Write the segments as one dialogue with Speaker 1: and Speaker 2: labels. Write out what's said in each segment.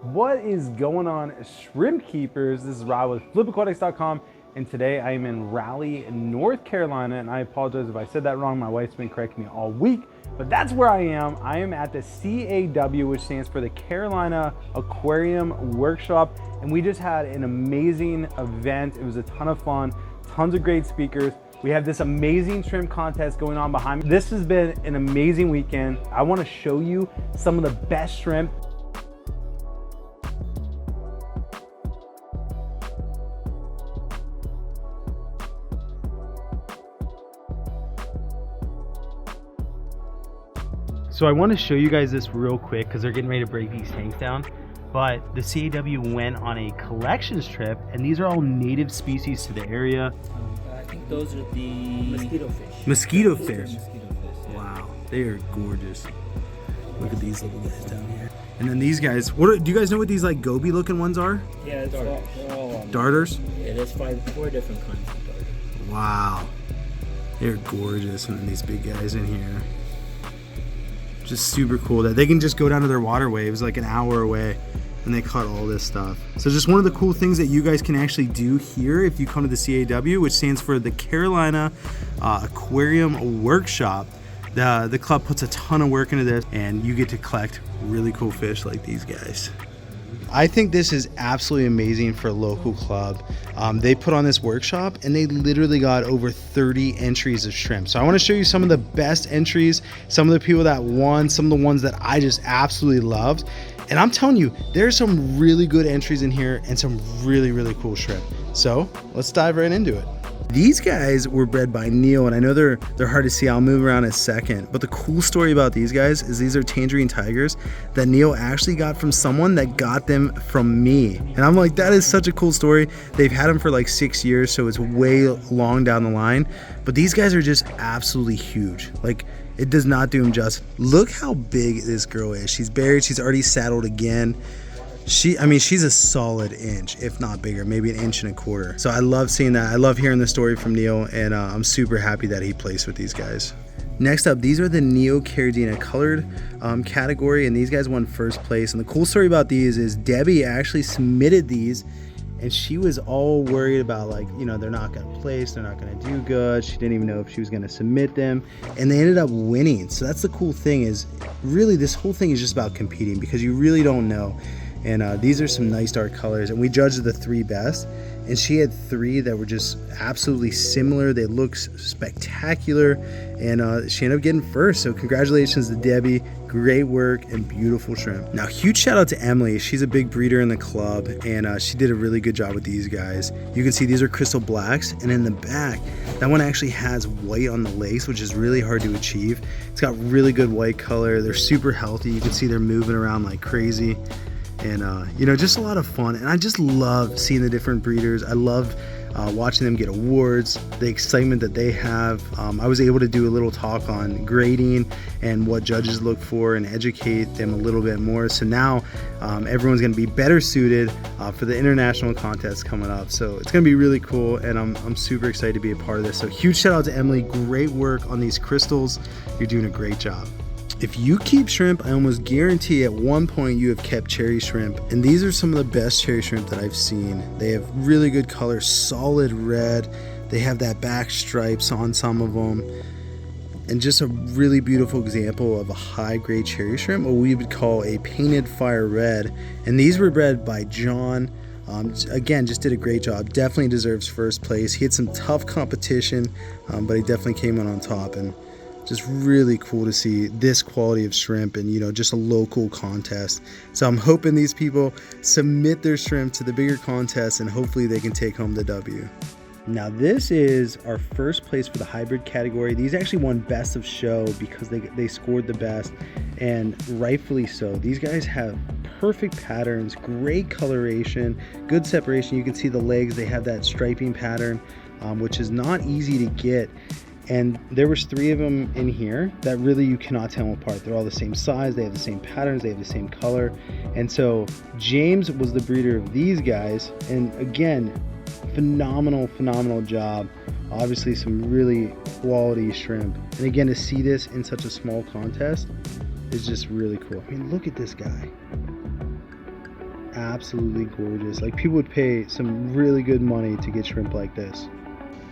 Speaker 1: What is going on, shrimp keepers? This is Rob with flipaquatics.com, and today I am in Raleigh, North Carolina, and I apologize if I said that wrong. My wife's been correcting me all week, but that's where I am. I am at the CAW, which stands for the Carolina Aquarium Workshop, and we just had an amazing event. It was a ton of fun, tons of great speakers. We have this amazing shrimp contest going on behind me. This has been an amazing weekend. I want to show you some of the best shrimp. So I want to show you guys this real quick because they're getting ready to break these tanks down. But the CAW went on a collections trip, and these are all native species to the area.
Speaker 2: I think those are the mosquito fish.
Speaker 1: Mosquito fish.
Speaker 2: Mosquito fish, yeah.
Speaker 1: Wow, they are gorgeous. Look at these little guys down here. And then these guys, do you guys know what these like goby looking ones are?
Speaker 2: Yeah, it's all
Speaker 1: Darters?
Speaker 2: Yeah, there's four different kinds of darters.
Speaker 1: Wow, they're gorgeous. And then these big guys in here. Just super cool that they can just go down to their water waves like an hour away and they caught all this stuff. So just one of the cool things that you guys can actually do here if you come to the CAW, which stands for the Carolina Aquarium Workshop. The club puts a ton of work into this, and you get to collect really cool fish like these guys. I think this is absolutely amazing for a local club. They put on this workshop and they literally got over 30 entries of shrimp. So I want to show you some of the best entries, some of the people that won, some of the ones that I just absolutely loved. And I'm telling you, there's some really good entries in here and some really, really cool shrimp. So let's dive right into it. These guys were bred by Neil, and I know they're hard to see. I'll move around in a second. But the cool story about these guys is these are tangerine tigers that Neil actually got from someone that got them from me. And I'm like, that is such a cool story. They've had them for like 6 years, so it's way long down the line. But these guys are just absolutely huge. Like, it does not do them justice. Look how big this girl is. She's buried. She's already saddled again. She's a solid inch, if not bigger, maybe 1.25 inches. So I love seeing that. I love hearing the story from Neil, and I'm super happy that he placed with these guys. Next up, these are the Neocaridina colored category, and these guys won first place. And the cool story about these is Debbie actually submitted these, and she was all worried about, like, you know, they're not going to place, they're not going to do good. She didn't even know if she was going to submit them, and they ended up winning. So that's the cool thing, is really this whole thing is just about competing, because you really don't know. And these are some nice dark colors, and we judged the 3 best, and she had 3 that were just absolutely similar. They look spectacular, and she ended up getting first. So congratulations to Debbie. Great work and beautiful shrimp. Now, huge shout out to Emily. She's a big breeder in the club, and she did a really good job with these guys. You can see these are crystal blacks, and in the back, that one actually has white on the legs, which is really hard to achieve. It's got really good white color. They're super healthy. You can see they're moving around like crazy. And you know, just a lot of fun. And I just love seeing the different breeders. I love watching them get awards, the excitement that they have. I was able to do a little talk on grading and what judges look for and educate them a little bit more. So now everyone's going to be better suited for the international contest coming up. So it's going to be really cool, and I'm super excited to be a part of this. So huge shout out to Emily. Great work on these crystals. You're doing a great job. If you keep shrimp, I almost guarantee at one point you have kept cherry shrimp. And these are some of the best cherry shrimp that I've seen. They have really good color, solid red. They have that back stripes on some of them. And just a really beautiful example of a high grade cherry shrimp, what we would call a painted fire red. And these were bred by John. Again, just did a great job. Definitely deserves first place. He had some tough competition, but he definitely came out on top. And just really cool to see this quality of shrimp, and, you know, just a local contest. So I'm hoping these people submit their shrimp to the bigger contest, and hopefully they can take home the W. Now, this is our first place for the hybrid category. These actually won best of show because they scored the best, and rightfully so. These guys have perfect patterns, great coloration, good separation. You can see the legs, they have that striping pattern, which is not easy to get. And there was 3 of them in here that really you cannot tell them apart. They're all the same size, they have the same patterns, they have the same color. And so James was the breeder of these guys, and again, phenomenal job. Obviously some really quality shrimp. And again, to see this in such a small contest is just really cool. I mean, look at this guy. absolutely gorgeous. Like, people would pay some really good money to get shrimp like this.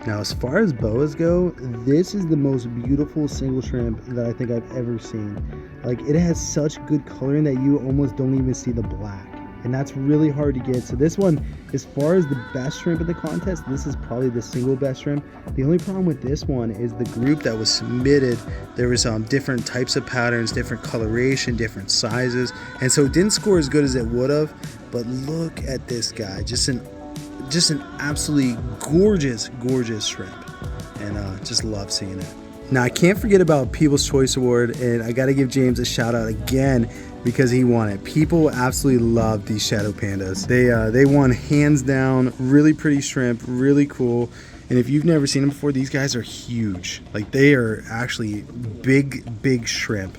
Speaker 1: Now, as far as boas go, this is the most beautiful single shrimp that I think I've ever seen. Like, it has such good coloring that you almost don't even see the black. And that's really hard to get. So this one, as far as the best shrimp in the contest, this is probably the single best shrimp. The only problem with this one is the group that was submitted, there was different types of patterns, different coloration, different sizes. And so it didn't score as good as it would have. But look at this guy, just an absolutely gorgeous shrimp, and just love seeing it. Now, I can't forget about People's Choice Award, and I got to give James a shout out again because he won it. People absolutely love these shadow pandas. They won hands down. Really pretty shrimp, really cool. And if you've never seen them before, these guys are huge. Like, they are actually big shrimp.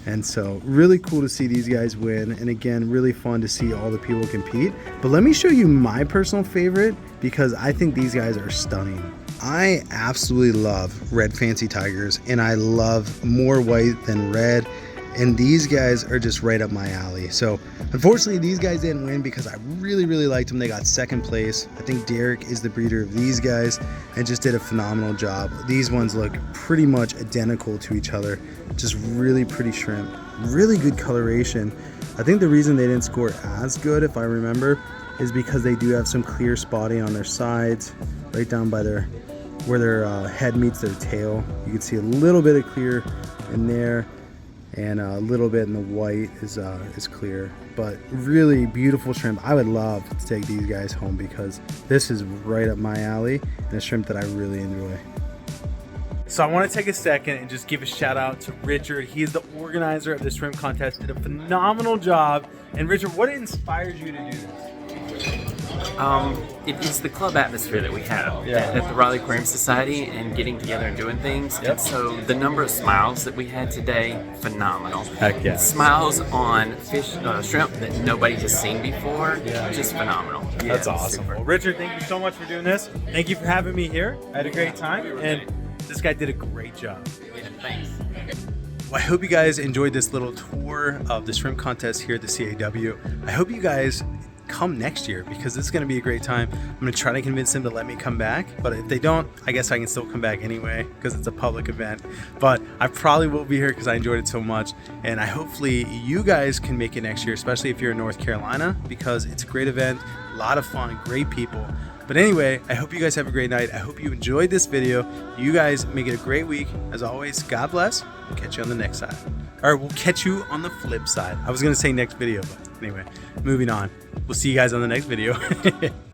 Speaker 1: And so really cool to see these guys win. And again, really fun to see all the people compete. But let me show you my personal favorite, because I think these guys are stunning. I absolutely love red fancy tigers, and I love more white than red. And these guys are just right up my alley. So unfortunately, these guys didn't win because I really liked them. They got second place. I think Derek is the breeder of these guys and just did a phenomenal job. These ones look pretty much identical to each other. Just really pretty shrimp, really good coloration. I think the reason they didn't score as good, if I remember, is because they do have some clear spotting on their sides, right down by where their head meets their tail. You can see a little bit of clear in there, and a little bit in the white is clear. But really beautiful shrimp. I would love to take these guys home because this is right up my alley and a shrimp that I really enjoy. So I want to take a second and just give a shout out to Richard. He is the organizer of the shrimp contest, did a phenomenal job. And Richard, what inspired you to do this?
Speaker 3: It's the club atmosphere that we have at the Raleigh Aquarium Society, and getting together and doing things.
Speaker 1: Yep.
Speaker 3: And so the number of smiles that we had today, phenomenal.
Speaker 1: Heck yeah.
Speaker 3: Smiles on fish, shrimp that nobody has seen before, just phenomenal. Yeah,
Speaker 1: That's awesome.
Speaker 3: super.
Speaker 1: Well, Richard, thank you so much for doing this. Thank you for having me here. I had a great time, and this guy did a great job.
Speaker 3: Yeah, thanks.
Speaker 1: Well, I hope you guys enjoyed this little tour of the shrimp contest here at the CAW. I hope you guys come next year because it's going to be a great time. I'm going to try to convince them to let me come back, but if they don't, I guess I can still come back anyway because it's a public event. But I probably will be here because I enjoyed it so much, and I hopefully you guys can make it next year, especially if you're in North Carolina, because it's a great event, a lot of fun, great people. But anyway, I hope you guys have a great night. I hope you enjoyed this video. You guys make it a great week. As always, God bless. We'll catch you on the next side. Or we'll catch you on the flip side. I was going to say next video, but anyway, moving on. We'll see you guys on the next video.